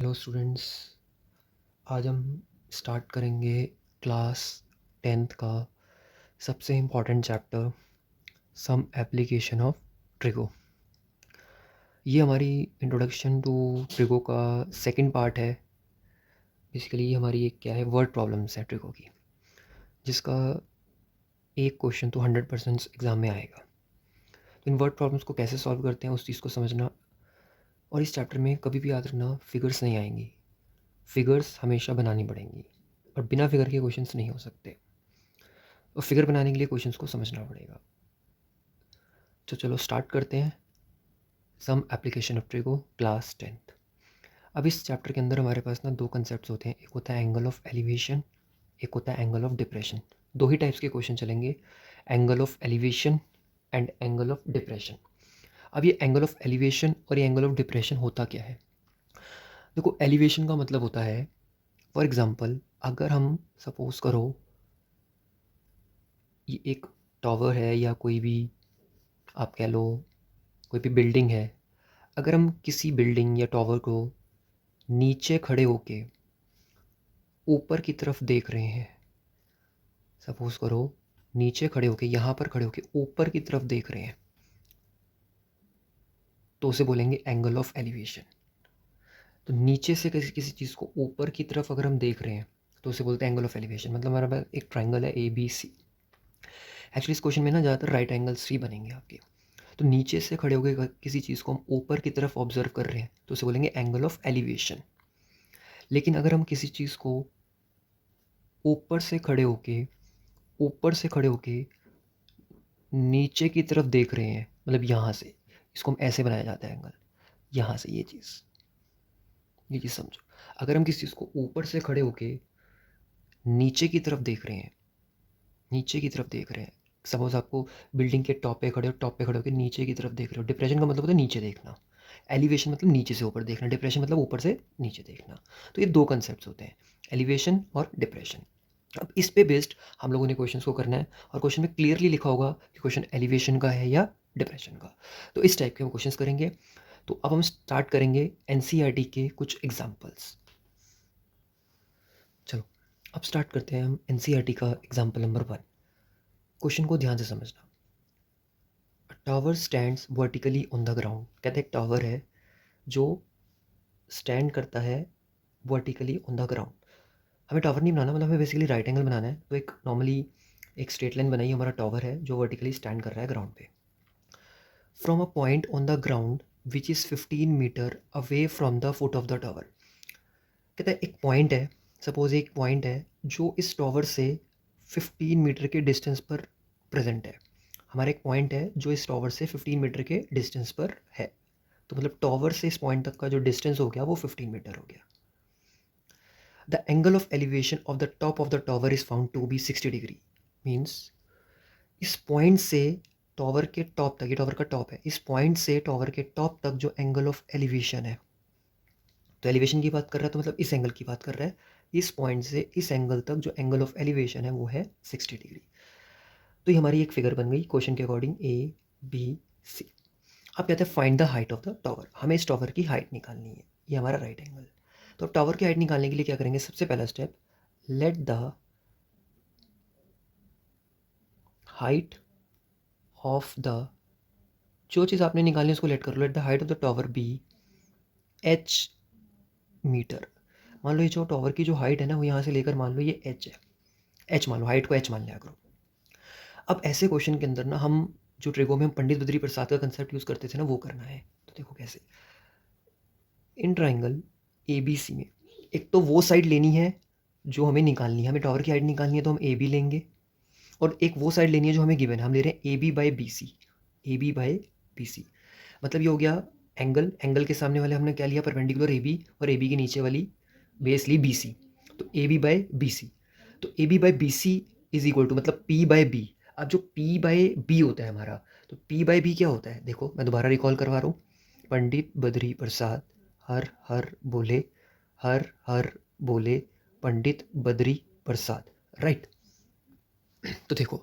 Hello students. आज हम start करेंगे क्लास 10th का सबसे important chapter some application of trigo. ये हमारी इंट्रोडक्शन टू ट्रिगो का सेकंड पार्ट है। बेसिकली ये हमारी एक क्या है, वर्ड प्रॉब्लम्स है ट्रिगो की, जिसका एक क्वेश्चन तो 100% एग्ज़ाम में आएगा। तो इन वर्ड प्रॉब्लम्स को कैसे सॉल्व करते हैं उस चीज़ को समझना। और इस चैप्टर में कभी भी याद रखना, फिगर्स नहीं आएंगी, फिगर्स हमेशा बनानी पड़ेंगी और बिना फिगर के क्वेश्चंस नहीं हो सकते। और फिगर बनाने के लिए क्वेश्चंस को समझना पड़ेगा। तो चलो स्टार्ट करते हैं। Some application of trigo class 10th। अब इस चैप्टर के अंदर हमारे पास ना दो कंसेप्ट होते हैं, एक होता है एंगल ऑफ एलिवेशन, एक होता है एंगल ऑफ डिप्रेशन। दो ही टाइप्स के क्वेश्चन चलेंगे, angle of elevation and angle of depression. अब ये एंगल ऑफ एलिवेशन और ये एंगल ऑफ डिप्रेशन होता क्या है। देखो, एलिवेशन का मतलब होता है, फॉर एग्जांपल अगर हम सपोज करो ये एक टावर है या कोई भी आप कह लो कोई भी बिल्डिंग है। अगर हम किसी बिल्डिंग या टावर को नीचे खड़े होके ऊपर की तरफ देख रहे हैं, सपोज करो नीचे खड़े होके यहाँ पर खड़े होके ऊपर की तरफ देख रहे हैं, तो उसे बोलेंगे एंगल ऑफ एलिवेशन। तो नीचे से किसी किसी चीज़ को ऊपर की तरफ अगर हम देख रहे हैं तो उसे बोलते हैं एंगल ऑफ एलिवेशन। मतलब हमारे पास एक ट्राइंगल है ABC। एक्चुअली इस क्वेश्चन में ना ज़्यादातर राइट एंगल्स ही बनेंगे आपके। तो नीचे से खड़े होकर किसी चीज़ को हम ऊपर की तरफ ऑब्जर्व कर रहे हैं तो उसे बोलेंगे एंगल ऑफ एलिवेशन। लेकिन अगर हम किसी चीज़ को ऊपर से खड़े होके नीचे की तरफ देख रहे हैं, मतलब यहाँ से, इसको हम ऐसे बनाया जाता है एंगल, यहाँ से ये चीज़ समझो। अगर हम किसी चीज़ को ऊपर से खड़े होके नीचे की तरफ देख रहे हैं, सपोज आपको बिल्डिंग के टॉप पे खड़े हो, टॉप पे खड़े होकर नीचे की तरफ देख रहे हो। डिप्रेशन का मतलब होता है नीचे देखना, एलिवेशन मतलब नीचे से ऊपर देखना, डिप्रेशन मतलब ऊपर से नीचे देखना। तो ये दो कंसेप्ट होते हैं, एलिवेशन और डिप्रेशन। अब इस पे बेस्ड हम लोगों ने क्वेश्चंस को करना है और क्वेश्चन में क्लियरली लिखा होगा कि क्वेश्चन एलिवेशन का है या डिप्रेशन का। तो इस टाइप के हम क्वेश्चंस करेंगे। तो अब हम स्टार्ट करेंगे एनसीईआरटी के कुछ एग्जांपल्स। चलो अब स्टार्ट करते हैं हम एनसीईआरटी का एग्जांपल नंबर 1। क्वेश्चन को ध्यान से समझना। Tower stands vertically on the ground. कहते हैं एक टावर है जो स्टैंड करता है वर्टिकली ऑन द ग्राउंड। हमें टावर नहीं बनाना, मतलब हमें बेसिकली राइट एंगल बनाना है। तो एक नॉर्मली एक स्ट्रेट लाइन बनाई, हमारा टावर है जो वर्टिकली स्टैंड कर रहा है ग्राउंड पे। From a point on the ground which is 15 metre away from the foot of the tower. कहता है एक पॉइंट है, सपोज एक पॉइंट है जो इस टावर से 15 मीटर के डिस्टेंस पर प्रेजेंट है। हमारा एक पॉइंट है जो इस टावर से 15 मीटर के डिस्टेंस पर है। तो मतलब टावर से इस पॉइंट तक का जो डिस्टेंस हो गया वो 15 मीटर हो गया। The angle of elevation of the top of the tower is found to be 60 degree. Means इस पॉइंट से टावर के टॉप तक, ये टावर का टॉप है, इस पॉइंट से टावर के टॉप तक जो एंगल ऑफ एलिवेशन है, तो एलिवेशन की बात कर रहा है तो मतलब इस एंगल की बात कर रहा है। इस पॉइंट से इस एंगल तक जो एंगल ऑफ एलिवेशन है वो है 60 डिग्री। तो ये हमारी एक फिगर बन गई क्वेश्चन के अकॉर्डिंग ABC। अब कहते हैं find the height of the tower. हमें इस टावर की हाइट निकालनी है, ये हमारा राइट एंगल। तो टावर की हाइट निकालने के लिए क्या करेंगे, सबसे पहला step, let the height of the, जो चीज़ आपने निकालनी है उसको लेट कर लो। Let the height of the tower B h metre. मान लो ये जो टावर की जो हाइट है ना वो यहाँ से लेकर मान लो ये h है, h मान लो, हाइट को h मान लिया करो। अब ऐसे क्वेश्चन के अंदर ना हम जो ट्रिगो में हम पंडित बद्री प्रसाद का कंसेप्ट यूज़ करते थे ना वो करना है। तो देखो कैसे, इन ट्राइंगल ABC में एक तो वो साइड लेनी है जो हमें निकालनी है, हमें टावर की हाइट निकालनी है तो हम AB लेंगे, और एक वो साइड लेनी है जो हमें गिवन है, हम ले रहे हैं AB/BC। मतलब ये हो गया एंगल के सामने वाले हमने क्या लिया, परपेंडिकुलर AB, और AB के नीचे वाली बेस ली BC। तो AB/BC, तो AB/BC इज इक्वल टू मतलब P/B। अब जो P/B होता है हमारा, तो P/B क्या होता है, देखो मैं दोबारा रिकॉल करवा रहा हूँ। पंडित बद्री प्रसाद हर हर बोले, हर हर बोले पंडित बद्री प्रसाद, राइट। तो देखो,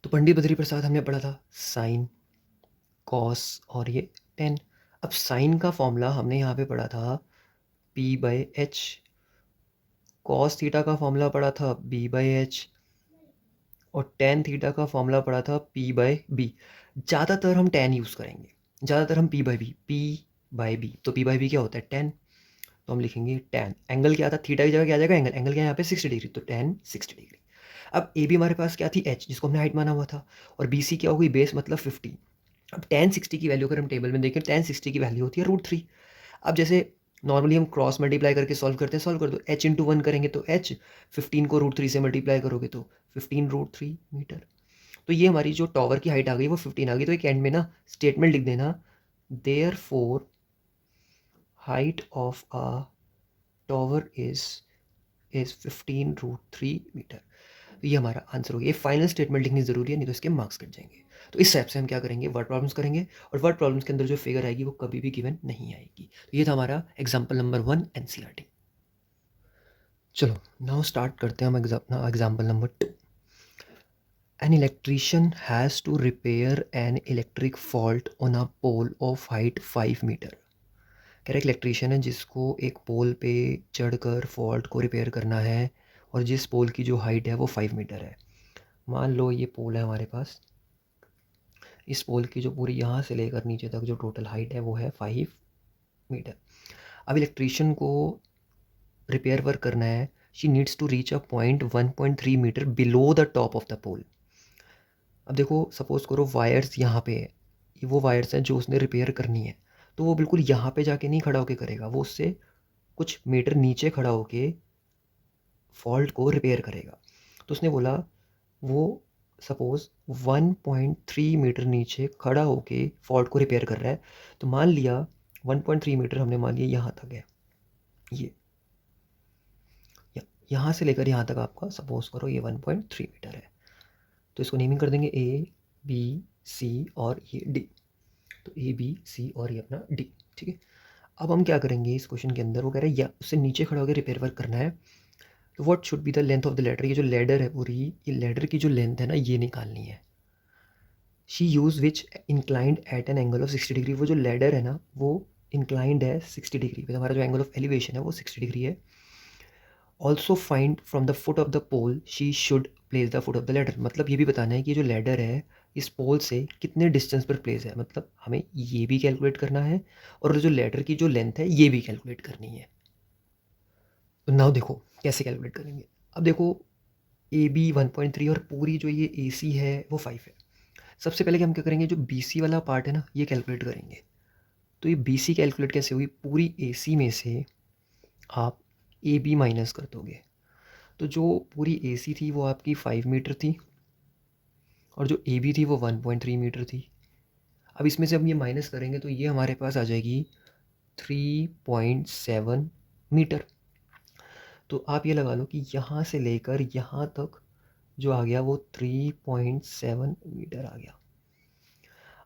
तो पंडित बद्री प्रसाद हमने पढ़ा था साइन कॉस और ये टेन। अब साइन का फॉर्मूला हमने यहाँ पे पढ़ा था P by H, cos theta का फॉर्मूला पड़ा था बी बाई एच, और टेन थीटा का फॉर्मूला पड़ा था पी बाई बी। ज़्यादातर हम टेन यूज़ करेंगे, ज़्यादातर हम पी बाई बी। तो पी बाई बी क्या होता है, टेन। तो हम लिखेंगे टेन, एंगल क्या था, थीटा की जगह क्या आ जाएगा, एंगल क्या है यहाँ पे 60 डिग्री, तो टेन 60 डिग्री। अब ए बी हमारे पास क्या थी, एच, जिसको हमने हाइट माना हुआ था, और बी सी क्या हो गई, बेस मतलब 50। अब टेन 60 की वैल्यू अगर हम टेबल में देखें, टेन 60 की वैल्यू होती है √3। अब जैसे नॉर्मली हम क्रॉस मल्टीप्लाई करके सॉल्व करते हैं, सॉल्व कर दो, एच इंटू वन करेंगे तो एच, 15 को √3 से मल्टीप्लाई करोगे तो 15 √3 मीटर। तो ये हमारी जो टॉवर की हाइट आ गई वो 15 आ गई। तो एक एंड में ना स्टेटमेंट लिख देना, therefore height of a tower is 15 √3 metre. तो ये हमारा आंसर हो गया। ये फाइनल स्टेटमेंट लिखनी जरूरी है, नहीं तो इसके मार्क्स कट जाएंगे। तो इस टाइप से हम क्या करेंगे, वर्ड प्रॉब्लम्स करेंगे, और वर्ड प्रॉब्लम्स के अंदर जो फिगर आएगी वो कभी भी गिवन नहीं आएगी। तो ये था हमारा एग्जाम्पल नंबर 1 एनसीईआरटी। चलो नाउ स्टार्ट करते हैं हम example number 2। An electrician has to repair an electric fault on a pole of height 5 metre. कह रहा है इलेक्ट्रीशियन है जिसको एक पोल पे चढ़कर फॉल्ट को रिपेयर करना है, और जिस पोल की जो हाइट है वो 5 मीटर है। मान लो ये पोल है हमारे पास, इस पोल की जो पूरी यहाँ से लेकर नीचे तक जो टोटल हाइट है वो है 5 मीटर। अब इलेक्ट्रीशियन को रिपेयर वर्क करना है, she needs to reach a point 1.3 metre below the top of the pole. अब देखो सपोज करो वायर्स यहाँ पे है, ये वो वायर्स हैं जो उसने रिपेयर करनी है, तो वो बिल्कुल यहाँ पे जाके नहीं खड़ा होके करेगा, वो उससे कुछ मीटर नीचे खड़ा होके फॉल्ट को रिपेयर करेगा। तो उसने बोला वो सपोज 1.3 मीटर नीचे खड़ा होके फॉल्ट को रिपेयर कर रहा है। तो मान लिया 1.3 मीटर हमने मान लिया यहाँ तक है, ये यहाँ से लेकर यहाँ तक आपका सपोज करो ये 1.3 मीटर है। तो इसको नेमिंग कर देंगे ए बी सी और ये डी। तो ए बी सी और ये अपना डी, ठीक है। अब हम क्या करेंगे इस क्वेश्चन के अंदर, वो कह रहा है या उससे नीचे खड़ा होकर रिपेयर वर्क करना है, तो what should be the length of the ladder. ये जो लेडर है पूरी, ये लेडर की जो लेंथ है ना ये निकालनी है। She use which inclined at an angle of 60 degree. वो जो लेडर है ना वो इंक्लाइंड है 60 डिग्री पे, हमारा जो एंगल ऑफ एलिवेशन है वो 60 डिग्री है। Also find from the foot of the pole she should place the foot of the ladder. मतलब ये भी बताना है कि जो लेडर है इस पोल से कितने डिस्टेंस पर प्लेस है, मतलब हमें ये भी कैलकुलेट करना है और जो लेडर की जो लेंथ है ये भी कैलकुलेट करनी है। तो नाउ देखो कैसे कैलकुलेट करेंगे। अब देखो ए बी 1.3 और पूरी जो ये ए सी है वो 5 है। सबसे पहले हम क्या करेंगे, जो बी सी वाला पार्ट है ना ये कैलकुलेट करेंगे। तो ये बी सी कैलकुलेट कैसे हुई, पूरी ए सी में से आप ए बी माइनस कर दोगे। तो जो पूरी ए सी थी वो आपकी 5 मीटर थी, और जो ए बी थी वो 1.3 मीटर थी। अब इसमें से हम ये माइनस करेंगे तो ये हमारे पास आ जाएगी 3.7 मीटर। तो आप ये लगा लो कि यहाँ से लेकर यहाँ तक जो आ गया वो 3.7 मीटर आ गया।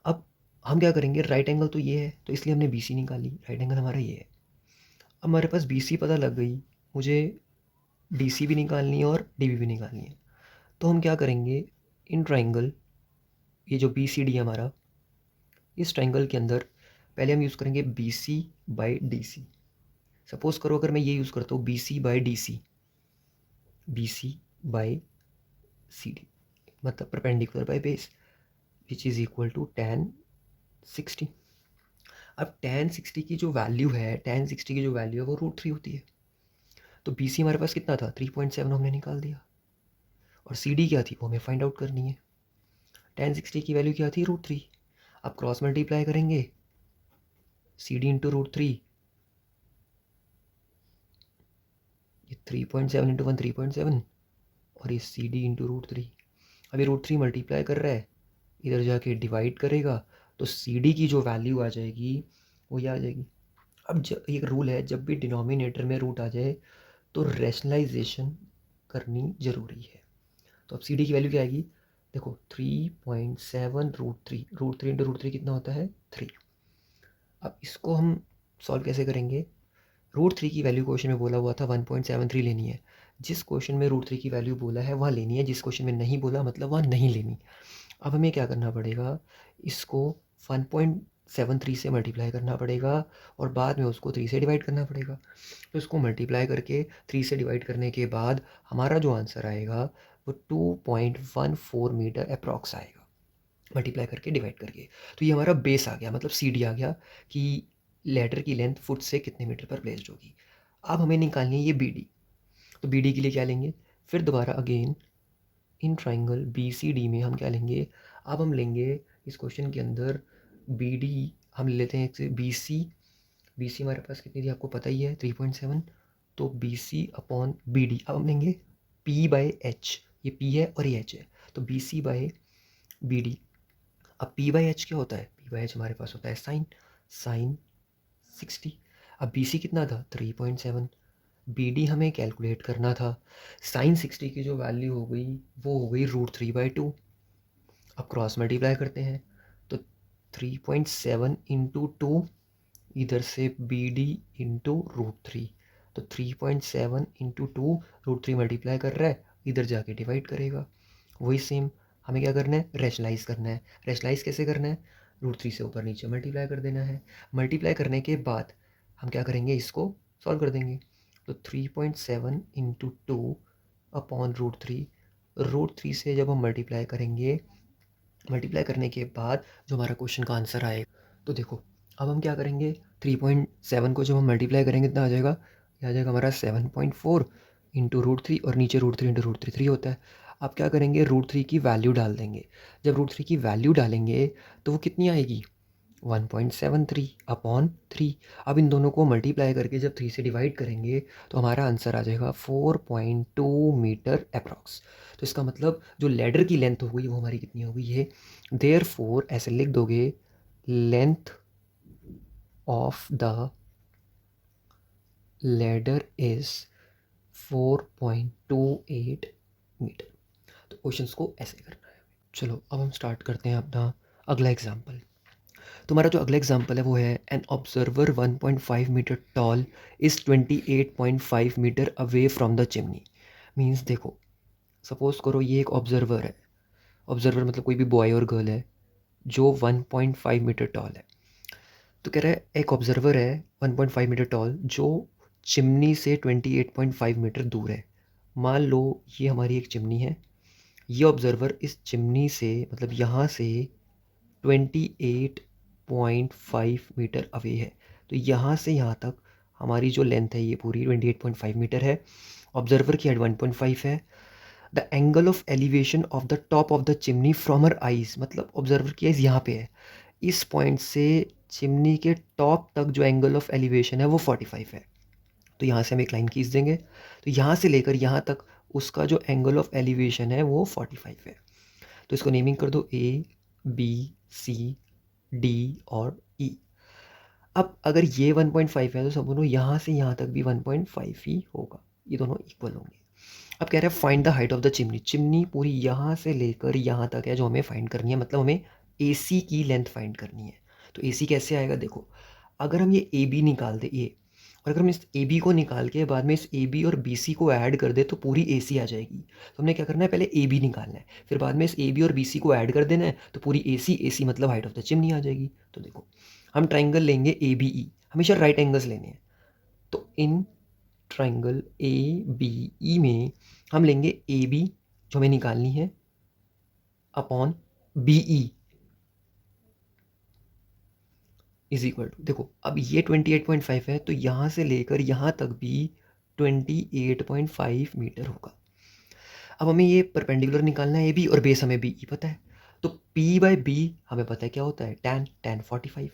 अब हम क्या करेंगे, राइट एंगल तो ये है तो इसलिए हमने बी सी निकाली, राइट एंगल हमारा ये है। अब हमारे पास बी सी पता लग गई, मुझे डी सी भी निकालनी है और डी बी भी निकालनी है। तो हम क्या करेंगे, इन ट्राइंगल ये जो बी सी डी हमारा, इस ट्राइंगल के अंदर पहले हम यूज़ करेंगे B C by D C. Suppose करो अगर मैं ये यूज़ करता हूँ B C by D C, B C by C D मतलब perpendicular by base, which is equal to tan 60। अब tan 60 की जो वैल्यू है, tan 60 की जो वैल्यू है वो √3 होती है। तो बी सी हमारे पास कितना था, 3.7 हमने निकाल दिया, और सी डी क्या थी वो हमें फाइंड आउट करनी है। tan 60 की वैल्यू क्या थी, √3। अब क्रॉस मल्टीप्लाई करेंगे, सी डी इंटू √3, ये 3.7 इंटू 1 3.7, और ये सी डी इंटू √3। अब ये √3 मल्टीप्लाई कर रहा है, इधर जाके डिवाइड करेगा, तो सी डी की जो वैल्यू आ जाएगी वो ये आ जाएगी। अब एक रूल है, जब भी डिनोमिनेटर में रूट आ जाए तो रैशनलाइजेशन करनी ज़रूरी है। तो अब सी डी की वैल्यू क्या आएगी, देखो 3.7 √3, √3 इंटू √3 कितना होता है 3। अब इसको हम सॉल्व कैसे करेंगे, √3 की वैल्यू क्वेश्चन में बोला हुआ था 1.73 लेनी है। जिस क्वेश्चन में √3 की वैल्यू बोला है वहाँ लेनी है, जिस क्वेश्चन में नहीं बोला मतलब वहाँ नहीं लेनी। अब हमें क्या करना पड़ेगा, इसको 3 से मल्टीप्लाई करना पड़ेगा और बाद में उसको 3 से डिवाइड करना पड़ेगा। तो इसको मल्टीप्लाई करके 3 से डिवाइड करने के बाद हमारा जो आंसर आएगा वो 2.14 मीटर अप्रॉक्स आएगा, मल्टीप्लाई करके डिवाइड करके। तो ये हमारा बेस आ गया, मतलब CD आ गया कि लेटर की लेंथ फुट से कितने मीटर पर प्लेस्ड होगी। अब हमें निकालनी है ये BD। तो BD के लिए क्या लेंगे, फिर दोबारा अगेन इन ट्राइंगल BCD में हम क्या लेंगे, अब हम लेंगे इस क्वेश्चन के अंदर BD हम ले लेते हैं एक BC हमारे पास कितनी थी आपको पता ही है 3.7, तो BC अपॉन BD। अब हम लेंगे P/H, ये P है और ये H है, तो BC/BD। अब P/H क्या होता है, P/H हमारे पास होता है साइन 60। अब BC कितना था 3.7, BD हमें कैलकुलेट करना था, साइन 60 की जो वैल्यू हो गई वो हो गई √3/2। अब क्रॉस मल्टीप्लाई करते हैं तो 3.7 इंटू 2, इधर से BD इंटू √3, तो 3.7 इंटू 2 √3 मल्टीप्लाई कर रहा है, इधर जाके डिवाइड करेगा। वही सेम हमें क्या करना है, रेशनलाइज करना है। रेशनलाइज कैसे करना है, √3 से ऊपर नीचे मल्टीप्लाई कर देना है। मल्टीप्लाई करने के बाद हम क्या करेंगे, इसको सॉल्व कर देंगे। तो 3.7 इंटू 2 अपॉन √3 से जब हम मल्टीप्लाई करेंगे, मल्टीप्लाई करने के बाद जो हमारा क्वेश्चन का आंसर आएगा, तो देखो अब हम क्या करेंगे, 3.7 को जब हम मल्टीप्लाई करेंगे कितना आ जाएगा, ये आ जाएगा हमारा 7.4 इंटू √3, और नीचे √3 इंटू √3 3 होता है। अब क्या करेंगे, √3 की वैल्यू डाल देंगे। जब √3 की वैल्यू डालेंगे तो वो कितनी आएगी, 1.73 अपॉन 3। अब इन दोनों को मल्टीप्लाई करके जब 3 से डिवाइड करेंगे तो हमारा आंसर आ जाएगा 4.2 मीटर अप्रॉक्स। तो इसका मतलब जो लेडर की लेंथ हो गई वो हमारी कितनी हो गई है, देयरफॉर ऐसे लिख दोगे, length of the ladder is 4.28 metre. तो क्वेश्चंस को ऐसे करना है। चलो अब हम स्टार्ट करते हैं अपना अगला एग्जाम्पल। तुम्हारा जो अगला एग्जाम्पल है वो है, an observer 1.5 metre tall is 28.5 metre away from the chimney. Means देखो, सपोज करो ये एक ऑब्जर्वर है, ऑब्जर्वर मतलब कोई भी बॉय और गर्ल है जो 1.5 मीटर टॉल है। तो कह रहा है एक ऑब्जर्वर है 1.5 मीटर टॉल जो चिमनी से 28.5 मीटर दूर है। मान लो ये हमारी एक चिमनी है, ये ऑब्जर्वर इस चिमनी से मतलब यहाँ से 28.5 मीटर अवे है। तो यहाँ से यहाँ तक हमारी जो लेंथ है ये पूरी 28.5 मीटर है। ऑब्जर्वर की हाइट 1.5 है। The angle of elevation of the top of the chimney from her eyes, मतलब ऑब्जर्वर की आइज यहाँ पे है, इस पॉइंट से चिमनी के टॉप तक जो एंगल ऑफ एलिवेशन है वो 45 है। तो यहाँ से हम एक लाइन खींच देंगे, तो यहाँ से लेकर यहाँ तक उसका जो एंगल ऑफ एलिवेशन है वो 45 है। तो इसको नेमिंग कर दो A, B, C, D और E। अब अगर ये 1.5 है तो समझो यहाँ से यहाँ तक भी 1.5 ही होगा, ये दोनों इक्वल होंगे। अब कह रहे हैं find the height of the chimney. Chimney पूरी यहाँ से लेकर यहाँ तक है जो हमें फाइंड करनी है, मतलब हमें AC की लेंथ फाइंड करनी है। तो AC कैसे आएगा, देखो अगर हम ये AB निकाल दे ये, और अगर हम इस AB को निकाल के बाद में इस AB और BC को ऐड कर दे तो पूरी AC आ जाएगी। तो हमने क्या करना है, पहले AB निकालना है, फिर बाद में इस AB और BC को ऐड कर देना है, तो पूरी AC मतलब हाइट ऑफ द चिमनी आ जाएगी। तो देखो हम ट्राइंगल लेंगे ABE, हमेशा राइट एंगल्स लेने हैं। तो इन ट्राइंगल ABE में हम लेंगे AB जो हमें निकालनी है upon BE is equal to, देखो अब ये 28.5 है तो यहाँ से लेकर यहाँ तक भी 28.5 मीटर होगा। अब हमें ये परपेंडिकुलर निकालना है AB और बेस हमें BE पता है, तो P/B हमें पता है क्या होता है, tan 45।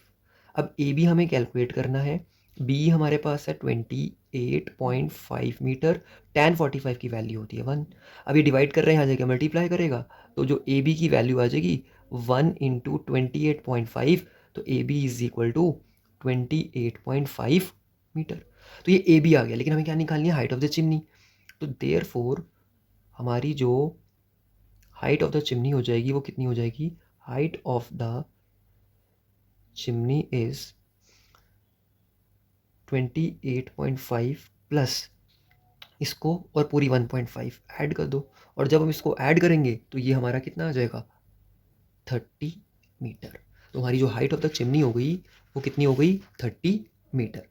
अब AB हमें कैलकुलेट करना है, BE हमारे पास है 28.5 मीटर, tan 45 की वैल्यू होती है 1। अब ये डिवाइड कर रहे हैं, यहाँ जाके मल्टीप्लाई करेगा तो जो AB की वैल्यू आ जाएगी 1 इंटू 28.5, तो AB is equal to 28.5 metre. तो ये AB आ गया, लेकिन हमें क्या निकालनी है, हाइट ऑफ द चिमनी। तो देयरफॉर हमारी जो हाइट ऑफ द चिमनी हो जाएगी वो कितनी हो जाएगी, height of the chimney is 28.5 plus इसको और पूरी 1.5 ऐड कर दो, और जब हम इसको ऐड करेंगे तो ये हमारा कितना आ जाएगा 30 मीटर। तो हमारी जो हाइट ऑफ द चिमनी हो गई वो कितनी हो गई 30 मीटर।